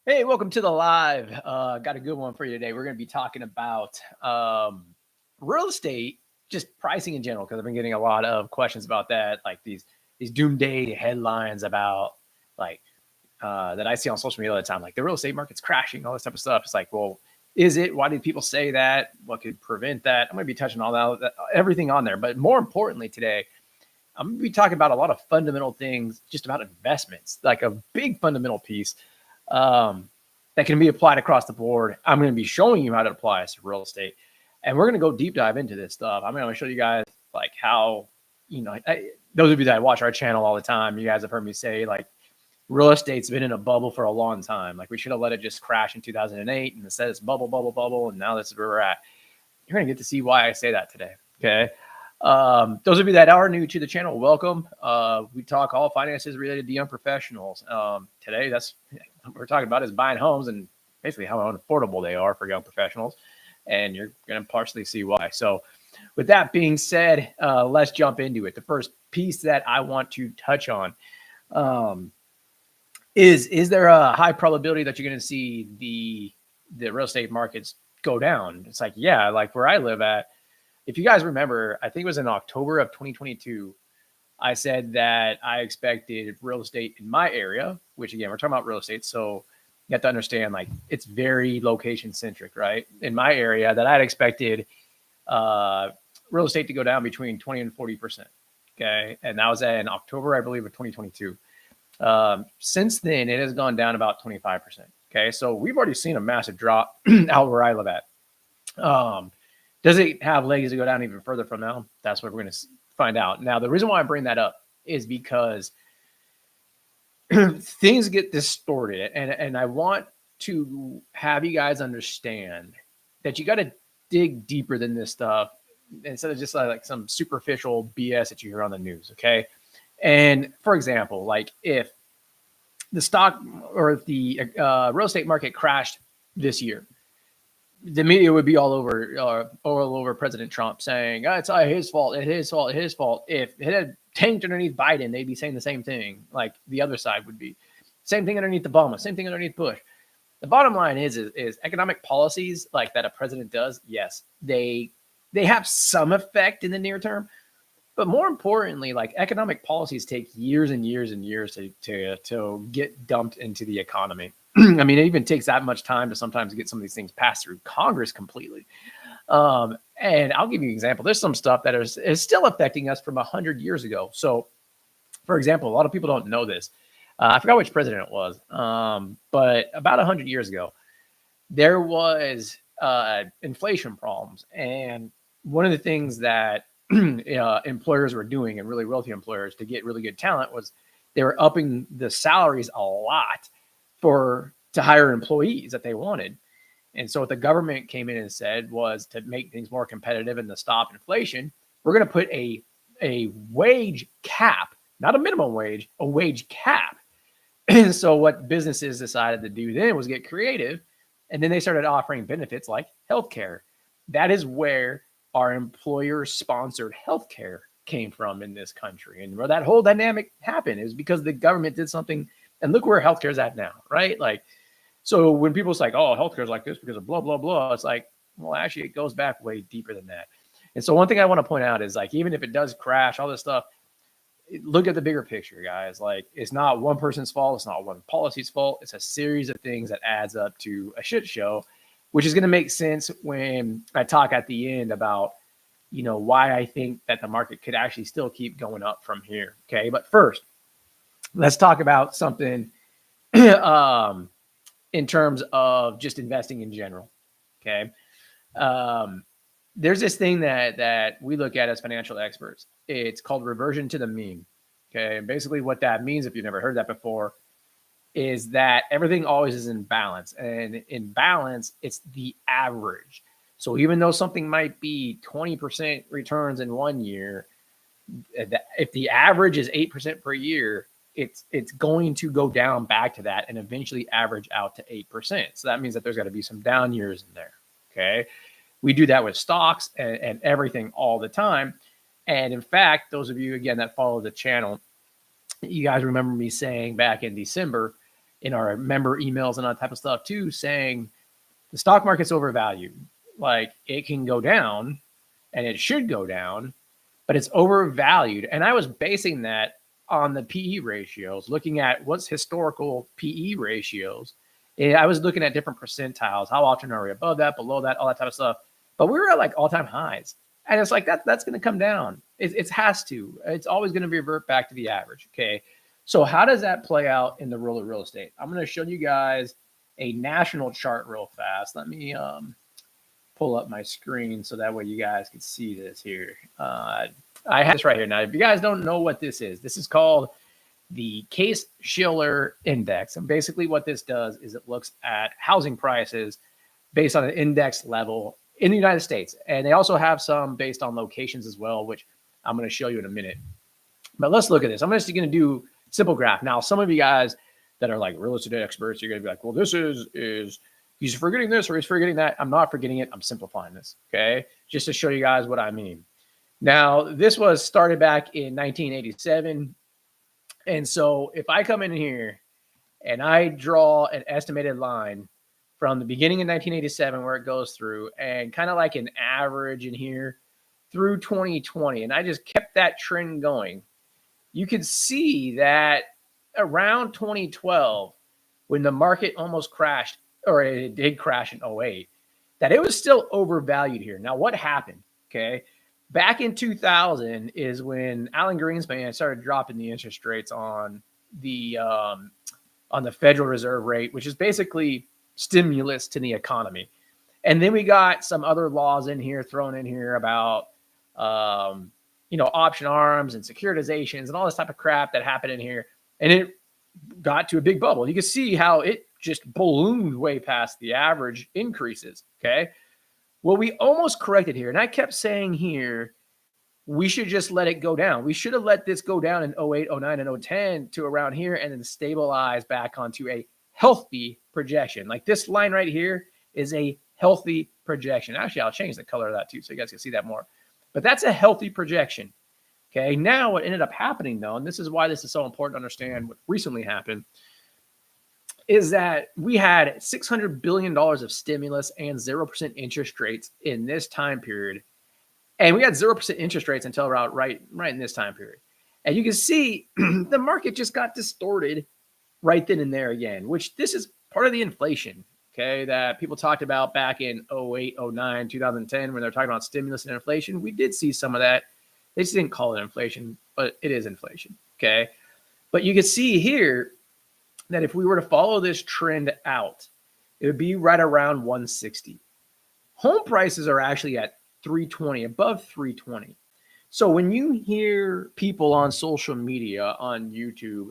Hey, welcome to the live. Got a good one for you today. We're going to be talking about real estate, just pricing in general, because I've been getting a lot of questions about that, like these doomsday headlines about like that I see on social media all the time, like the real estate market's crashing, all this type of stuff. It's like, well, is it? Why do people say that? What could prevent that? I'm going to be touching all that, everything on there, but more importantly today, I'm going to be talking about a lot of fundamental things, just about investments, like a big fundamental piece um, that can be applied across the board. I'm going to be showing you how to apply this to real estate, and we're going to go deep dive into this stuff. I'm going to show you guys like how, those of you that watch our channel all the time, you guys have heard me say like real estate's been in a bubble for a long time. Like we should have let it just crash in 2008, and instead it's bubble, bubble, bubble, and now this is where we're at. You're going to get to see why I say that today. Okay. Those of you that are new to the channel, welcome. We talk all finances related to young professionals. Today, that's what we're talking about is buying homes and basically how unaffordable they are for young professionals. And you're going to partially see why. So with that being said, let's jump into it. The first piece that I want to touch on um, is there a high probability that you're going to see the real estate markets go down? It's like, yeah, like where I live at, if you guys remember, I think it was in October of 2022, I said that I expected real estate in my area, which again, we're talking about real estate. So you have to understand like it's very location centric, right? In my area, that I'd expected uh, real estate to go down between 20 and 40%. Okay. And that was in October, I believe, of 2022. Since then, it has gone down about 25%. Okay. So we've already seen a massive drop out where I live at. Um, does it have legs to go down even further from now? That's what we're going to find out. Now, the reason why I bring that up is because things get distorted, and I want to have you guys understand that you got to dig deeper than this stuff instead of just like some superficial BS that you hear on the news. Okay, and for example, like if the stock or if the real estate market crashed this year, the media would be all over President Trump saying, oh, it's his fault, it's his fault, it's his fault. If it had tanked underneath Biden, they'd be saying the same thing, like the other side would be. Same thing underneath Obama, same thing underneath Bush. The bottom line is economic policies like that a president does, yes, they have some effect in the near term, but more importantly, like economic policies take years and years and years to get dumped into the economy. I mean, it even takes that much time to sometimes get some of these things passed through Congress completely. And I'll give you an example. There's some stuff that is still affecting us from 100 years ago. So, for example, a lot of people don't know this. I forgot which president it was, but about 100 years ago, there was inflation problems. And one of the things that employers were doing, and really wealthy employers, to get really good talent was they were upping the salaries a lot for to hire employees that they wanted. And so what the government came in and said was to make things more competitive and to stop inflation, we're going to put a wage cap, not a minimum wage, a wage cap. And so what businesses decided to do then was get creative, and then they started offering benefits like healthcare. That is where our employer sponsored healthcare came from in this country. And where that whole dynamic happened is because the government did something, and look where healthcare is at now, right? Like, so when people say, oh, healthcare is like this because of blah, blah, blah, it's like, well, actually, it goes back way deeper than that. And so one thing I want to point out is like, even if it does crash, all this stuff, look at the bigger picture, guys. Like, it's not one person's fault. It's not one policy's fault. It's a series of things that adds up to a shit show, which is going to make sense when I talk at the end about, why I think that the market could actually still keep going up from here. Okay. But first, let's talk about something in terms of just investing in general. Okay. Um, there's this thing that we look at as financial experts. It's called reversion to the mean. Okay. And basically what that means, if you've never heard that before, is that everything always is in balance. And in balance, it's the average. So even though something might be 20% returns in 1 year, if the average is 8% per year, it's going to go down back to that and eventually average out to 8%. So that means that there's got to be some down years in there. Okay. We do that with stocks and everything all the time. And in fact, those of you, again, that follow the channel, you guys remember me saying back in December in our member emails and all that type of stuff too, saying the stock market's overvalued. Like it can go down and it should go down, but it's overvalued. And I was basing that on the PE ratios, looking at what's historical PE ratios. And I was looking at different percentiles. How often are we above that, below that, all that type of stuff. But we were at like all-time highs. And it's like that's going to come down. It has to. It's always going to revert back to the average. Okay. So how does that play out in the world of real estate? I'm going to show you guys a national chart real fast. Let me pull up my screen so that way you guys can see this here. I have this right here. Now, if you guys don't know what this is called the Case-Shiller index. And basically what this does is it looks at housing prices based on an index level in the United States. And they also have some based on locations as well, which I'm going to show you in a minute. But let's look at this. I'm just going to do simple graph. Now, some of you guys that are like real estate experts, you're going to be like, well, this is he's forgetting this or he's forgetting that. I'm not forgetting it. I'm simplifying this, okay? Just to show you guys what I mean. Now, this was started back in 1987. And so if I come in here and I draw an estimated line from the beginning of 1987 where it goes through and kind of like an average in here through 2020, and I just kept that trend going, you could see that around 2012, when the market almost crashed, or it did crash in 08, that it was still overvalued here. Now, what happened? Okay. Back in 2000 is when Alan Greenspan started dropping the interest rates on the Federal Reserve rate, which is basically stimulus to the economy. And then we got some other laws in here thrown in here about option arms and securitizations and all this type of crap that happened in here. And it got to a big bubble. You can see how it just ballooned way past the average increases. Okay. Well, we almost corrected here. And I kept saying here, we should just let it go down. We should have let this go down in 08, 09, and 010 to around here and then stabilize back onto a healthy projection. Like this line right here is a healthy projection. Actually, I'll change the color of that too so you guys can see that more. But that's a healthy projection. Okay, now what ended up happening though, and this is why this is so important to understand what recently happened, is that we had $600 billion of stimulus and 0% interest rates in this time period. And we had 0% interest rates until right in this time period. And you can see the market just got distorted right then and there again, which this is part of the inflation, okay, that people talked about back in 08, 09, 2010 when they're talking about stimulus and inflation. We did see some of that. They just didn't call it inflation, but it is inflation, okay? But you can see here that if we were to follow this trend out, it would be right around 160. Home prices are actually at 320, above 320. So when you hear people on social media, on YouTube,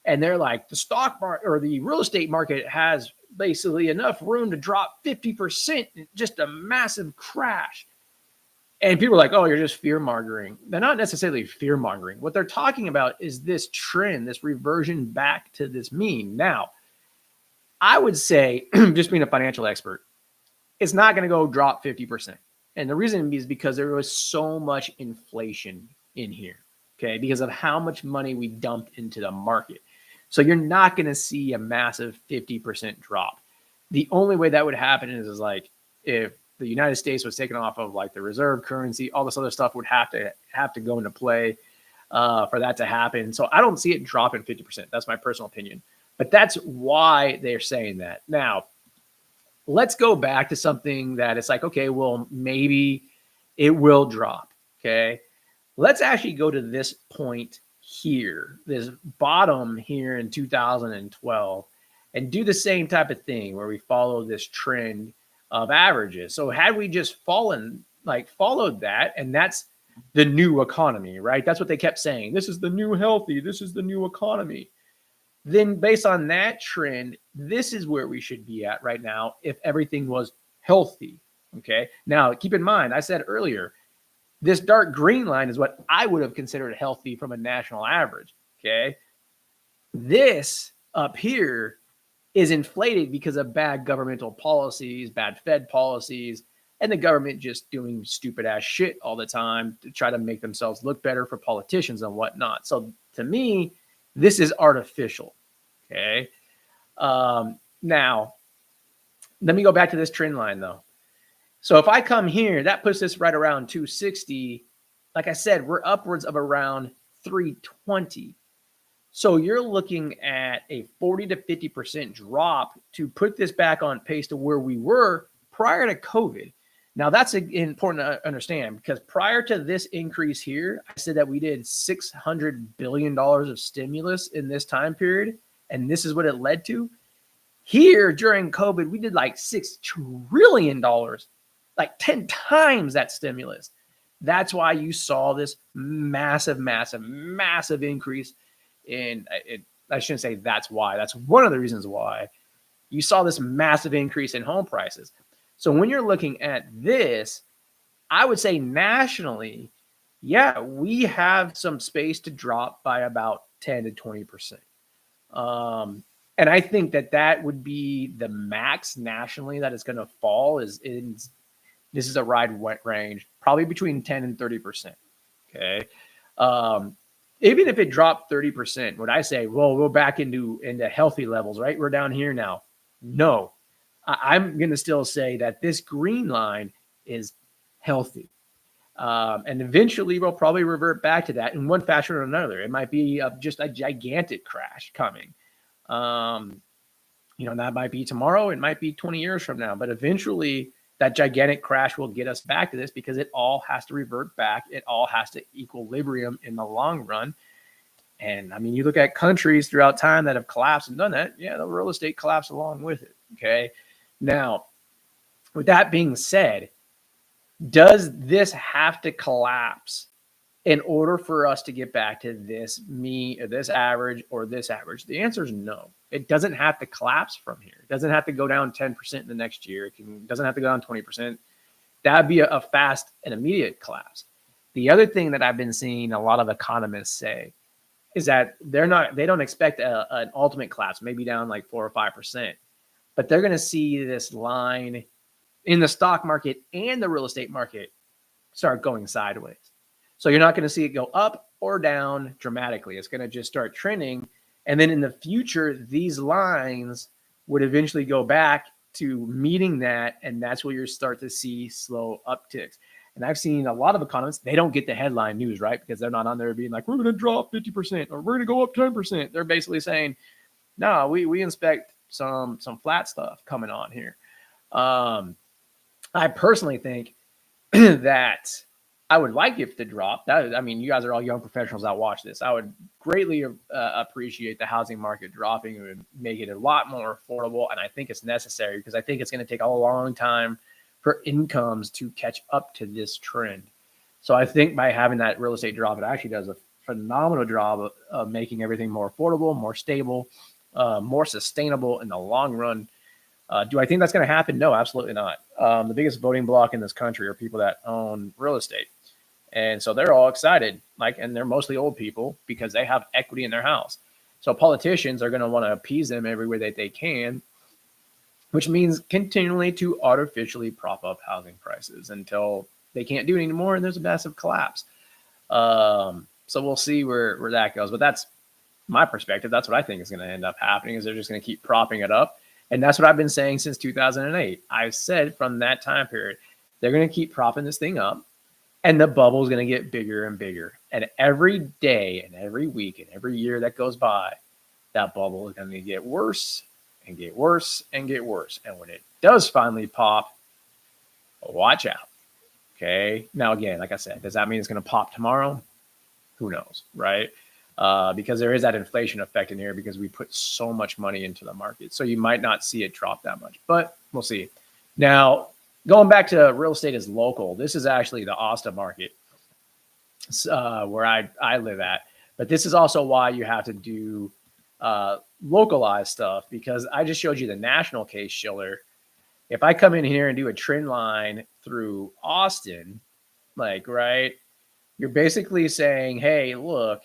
and they're like, the stock market or the real estate market has basically enough room to drop 50%, just a massive crash. And people are like, oh, you're just fear-mongering. They're not necessarily fear-mongering. What they're talking about is this trend, this reversion back to this mean. Now, I would say, just being a financial expert, it's not going to go drop 50%. And the reason is because there was so much inflation in here, okay, because of how much money we dumped into the market. So you're not going to see a massive 50% drop. The only way that would happen is like if the United States was taken off of like the reserve currency, all this other stuff would have to go into play for that to happen. So I don't see it dropping 50%. That's my personal opinion. But that's why they're saying that. Now, let's go back to something that it's like, okay, well, maybe it will drop, okay? Let's actually go to this point here, this bottom here in 2012, and do the same type of thing where we follow this trend of averages. So had we just followed that, and that's the new economy, right? That's what they kept saying. This is the new healthy. This is the new economy. Then based on that trend, this is where we should be at right now if everything was healthy, okay? Now, keep in mind, I said earlier, this dark green line is what I would have considered healthy from a national average, okay? This up here is inflated because of bad governmental policies, bad Fed policies, and the government just doing stupid ass shit all the time to try to make themselves look better for politicians and whatnot. So to me, this is artificial, okay? Now, let me go back to this trend line though. So if I come here, that puts this right around 260. Like I said, we're upwards of around 320. So you're looking at a 40 to 50% drop to put this back on pace to where we were prior to COVID. Now that's important to understand, because prior to this increase here, I said that we did $600 billion of stimulus in this time period, and this is what it led to. Here during COVID, we did like $6 trillion, like 10 times that stimulus. That's why you saw this massive, massive, massive increase in it. I shouldn't say that's why. That's one of the reasons why you saw this massive increase in home prices. So when you're looking at this, I would say nationally, yeah, we have some space to drop by about 10 to 20%. And I think that would be the max nationally that it's going to fall. This is a ride wet range, probably between 10 and 30%. Okay. Even if it dropped 30%, would I say, well, we're back into healthy levels, right? We're down here now. No, I'm going to still say that this green line is healthy. And eventually we'll probably revert back to that in one fashion or another. It might be just a gigantic crash coming. That might be tomorrow. It might be 20 years from now, but eventually that gigantic crash will get us back to this, because it all has to revert back. It all has to equilibrium in the long run. And I mean, you look at countries throughout time that have collapsed and done that. Yeah, the real estate collapsed along with it. Okay. Now, with that being said, does this have to collapse in order for us to get back to this average or this average? The answer is no. It doesn't have to collapse from here. It doesn't have to go down 10% in the next year. It doesn't have to go down 20%. That'd be a fast and immediate collapse. The other thing that I've been seeing a lot of economists say is that they don't expect an ultimate collapse, maybe down like 4 or 5%, but they're going to see this line in the stock market and the real estate market start going sideways. So you're not going to see it go up or down dramatically. It's going to just start trending. And then in the future, these lines would eventually go back to meeting that. And that's where you start to see slow upticks. And I've seen a lot of economists, they don't get the headline news, right? Because they're not on there being like, we're going to drop 50% or we're going to go up 10%. They're basically saying, no, we inspect some flat stuff coming on here. I personally think that I would like it to drop. You guys are all young professionals that watch this. I would greatly appreciate the housing market dropping. It would make it a lot more affordable. And I think it's necessary, because I think it's going to take a long time for incomes to catch up to this trend. So I think by having that real estate drop, it actually does a phenomenal job of making everything more affordable, more stable, more sustainable in the long run. Do I think that's going to happen? No, absolutely not. The biggest voting bloc in this country are people that own real estate. And so they're all excited, and they're mostly old people, because they have equity in their house. So politicians are going to want to appease them every way that they can, which means continually to artificially prop up housing prices until they can't do it anymore and there's a massive collapse. So we'll see where that goes. But that's my perspective. That's what I think is going to end up happening, is they're just going to keep propping it up. And that's what I've been saying since 2008. I've said from that time period, they're going to keep propping this thing up, and the bubble is going to get bigger and bigger. And every day and every week and every year that goes by, that bubble is going to get worse and get worse and get worse. And when it does finally pop, watch out. Okay. Now, again, like I said, does that mean it's going to pop tomorrow? Who knows, right? Because there is that inflation effect in here, because we put so much money into the market. So you might not see it drop that much, but we'll see. Now, going back to real estate as local, this is actually the Austin market, where I live at. But this is also why you have to do localized stuff, because I just showed you the national Case-Shiller. If I come in here and do a trend line through Austin, right, you're basically saying, hey, look,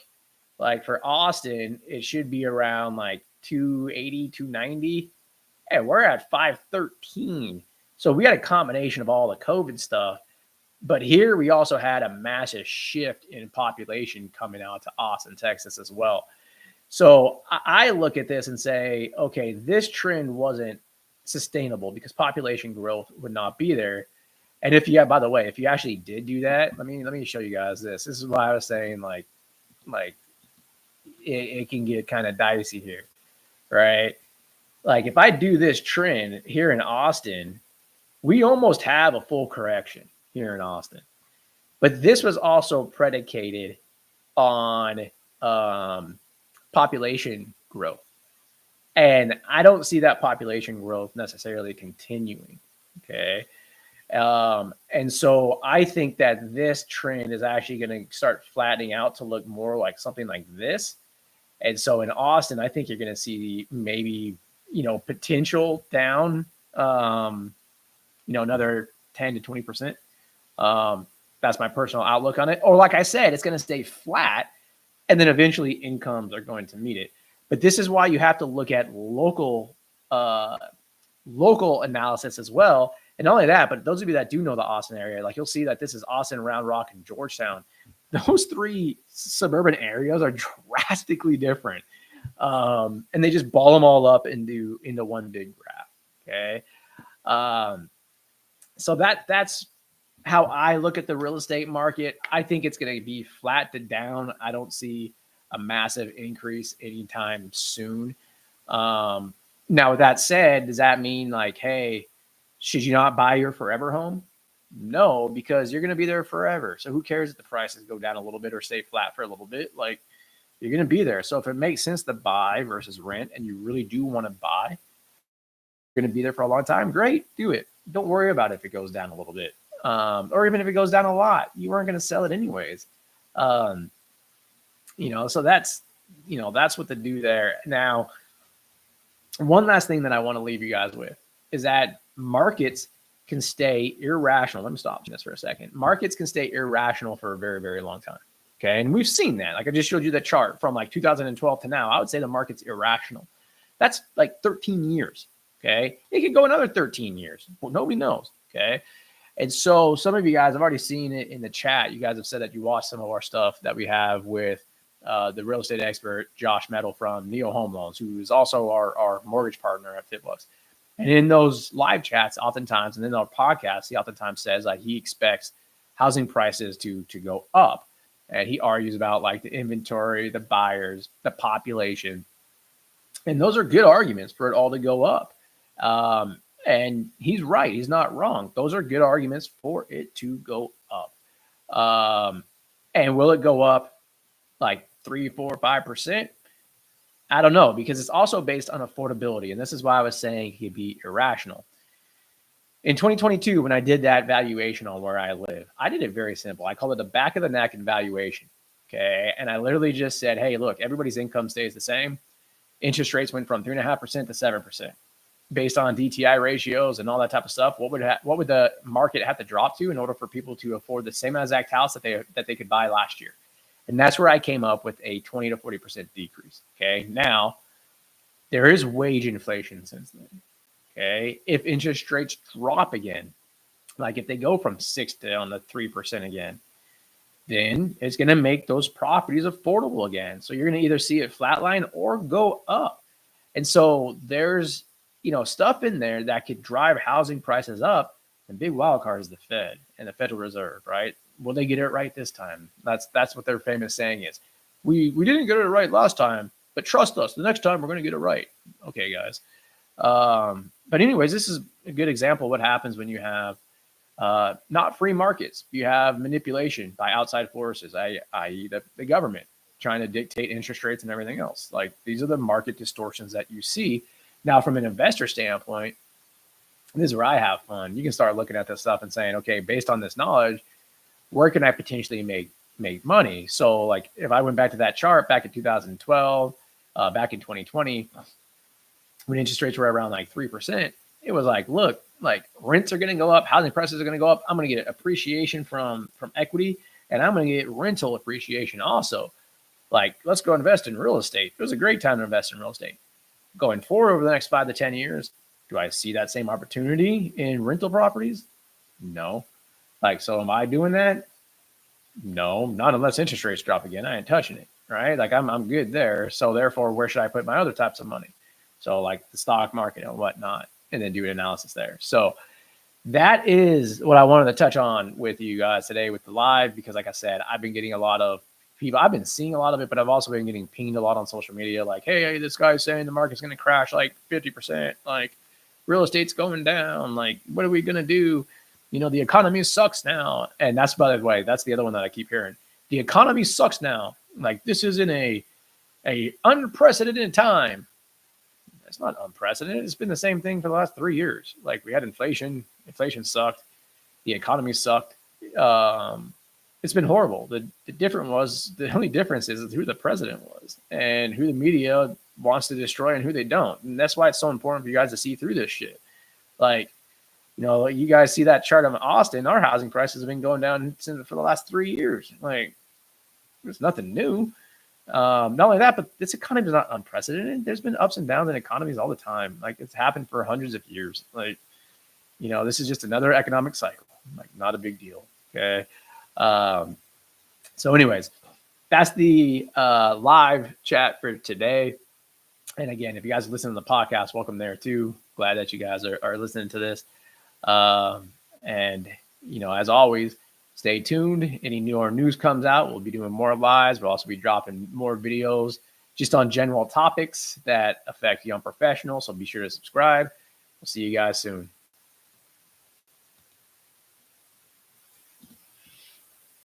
for Austin, it should be around 280, 290. Hey, we're at 513. So we had a combination of all the COVID stuff. But here we also had a massive shift in population coming out to Austin, Texas as well. So I look at this and say, okay, this trend wasn't sustainable because population growth would not be there. And if you, by the way, if you actually did do that, let me show you guys this. This is why I was saying like it can get kind of dicey here, right? Like if I do this trend here in Austin, we almost have a full correction here in Austin. But this was also predicated on population growth. And I don't see that population growth necessarily continuing. Okay. And so I think that this trend is actually going to start flattening out to look more like something like this. And so in Austin, I think you're going to see maybe, potential down, another 10 to 20%. That's my personal outlook on it. Or like I said, it's going to stay flat and then eventually incomes are going to meet it. But this is why you have to look at local analysis as well. And not only that, but those of you that do know the Austin area, like you'll see that this is Austin, Round Rock, and Georgetown. Those three suburban areas are drastically different. And they just ball them all up into one big graph. Okay. So that's how I look at the real estate market. I think it's going to be flat to down. I don't see a massive increase anytime soon. Now, with that said, does that mean like, hey, should you not buy your forever home? No, because you're going to be there forever. So who cares if the prices go down a little bit or stay flat for a little bit? Like you're going to be there. So if it makes sense to buy versus rent and you really do want to buy, you're going to be there for a long time. Great, do it. Don't worry about it if it goes down a little bit. Or even if it goes down a lot, you weren't going to sell it anyways. So that's what to do there. Now, one last thing that I want to leave you guys with is that markets can stay irrational. Let me stop this for a second. Markets can stay irrational for a very, very long time. Okay. And we've seen that. Like I just showed you the chart from like 2012 to now. I would say the market's irrational. That's like 13 years. Okay. It could go another 13 years. Well, nobody knows. Okay. And so some of you guys have already seen it in the chat. You guys have said that you watched some of our stuff that we have with the real estate expert, Josh Metal from Neo Home Loans, who is also our mortgage partner at FitBooks. And in those live chats, oftentimes, and in our podcast, he oftentimes says like he expects housing prices to go up. And he argues about like the inventory, the buyers, the population. And those are good arguments for it all to go up. And he's right. He's not wrong. Those are good arguments for it to go up. And will it go up like 3, 4, 5%? I don't know, because it's also based on affordability. And this is why I was saying he'd be irrational. In 2022, when I did that valuation on where I live, I did it very simple. I called it the back of the neck valuation. Okay. And I literally just said, hey, look, everybody's income stays the same. Interest rates went from 3.5% to 7%. Based on DTI ratios and all that type of stuff, what would the market have to drop to in order for people to afford the same exact house that they could buy last year? And that's where I came up with a 20 to 40% decrease. Okay. Now there is wage inflation since then. Okay. If interest rates drop again, like if they go from 6 down to 3% again, then it's going to make those properties affordable again. So you're going to either see it flatline or go up. And so there's, stuff in there that could drive housing prices up. And big wild card is the Fed and the Federal Reserve, right? Will they get it right this time? That's what their famous saying is. We didn't get it right last time, but trust us, the next time we're going to get it right. Okay, guys. But anyways, this is a good example of what happens when you have not free markets. You have manipulation by outside forces, i.e. the government trying to dictate interest rates and everything else. Like these are the market distortions that you see. Now, from an investor standpoint, this is where I have fun. You can start looking at this stuff and saying, okay, based on this knowledge, where can I potentially make money? So like if I went back to that chart back in 2012, back in 2020, when interest rates were around like 3%, it was like, look, like rents are going to go up, housing prices are going to go up. I'm going to get appreciation from equity, and I'm going to get rental appreciation also. Like, let's go invest in real estate. It was a great time to invest in real estate. Going forward over the next 5 to 10 years, do I see that same opportunity in rental properties? No. Like, so am I doing that? No, not unless interest rates drop again. I ain't touching it, right? Like I'm good there. So therefore, where should I put my other types of money? So like the stock market and whatnot, and then do an analysis there. So that is what I wanted to touch on with you guys today with the live, because like I said, I've been getting a lot of people, I've been seeing a lot of it, but I've also been getting pinged a lot on social media. Like, hey, this guy's saying the market's going to crash like 50%. Like real estate's going down. Like, what are we going to do? You know, the economy sucks now. And that's, by the way, that's the other one that I keep hearing. The economy sucks now. Like this isn't a unprecedented time. It's not unprecedented. It's been the same thing for the last 3 years. Like we had inflation. Inflation sucked. The economy sucked. It's been horrible. The only difference is who the president was and who the media wants to destroy and who they don't. And that's why it's so important for you guys to see through this shit. Like, you know, you guys see that chart of Austin. Our housing prices have been going down for the last 3 years. Like, there's nothing new. Not only that, but this economy is not unprecedented. There's been ups and downs in economies all the time. Like it's happened for hundreds of years. Like, you know, this is just another economic cycle. Like not a big deal. Okay. So anyways, that's the live chat for today. And again, if you guys listen to the podcast, welcome there too. Glad that you guys are listening to this. And, you know, as always, stay tuned. Any news comes out, we'll be doing more lives. We'll also be dropping more videos just on general topics that affect young professionals. So be sure to subscribe. We'll see you guys soon.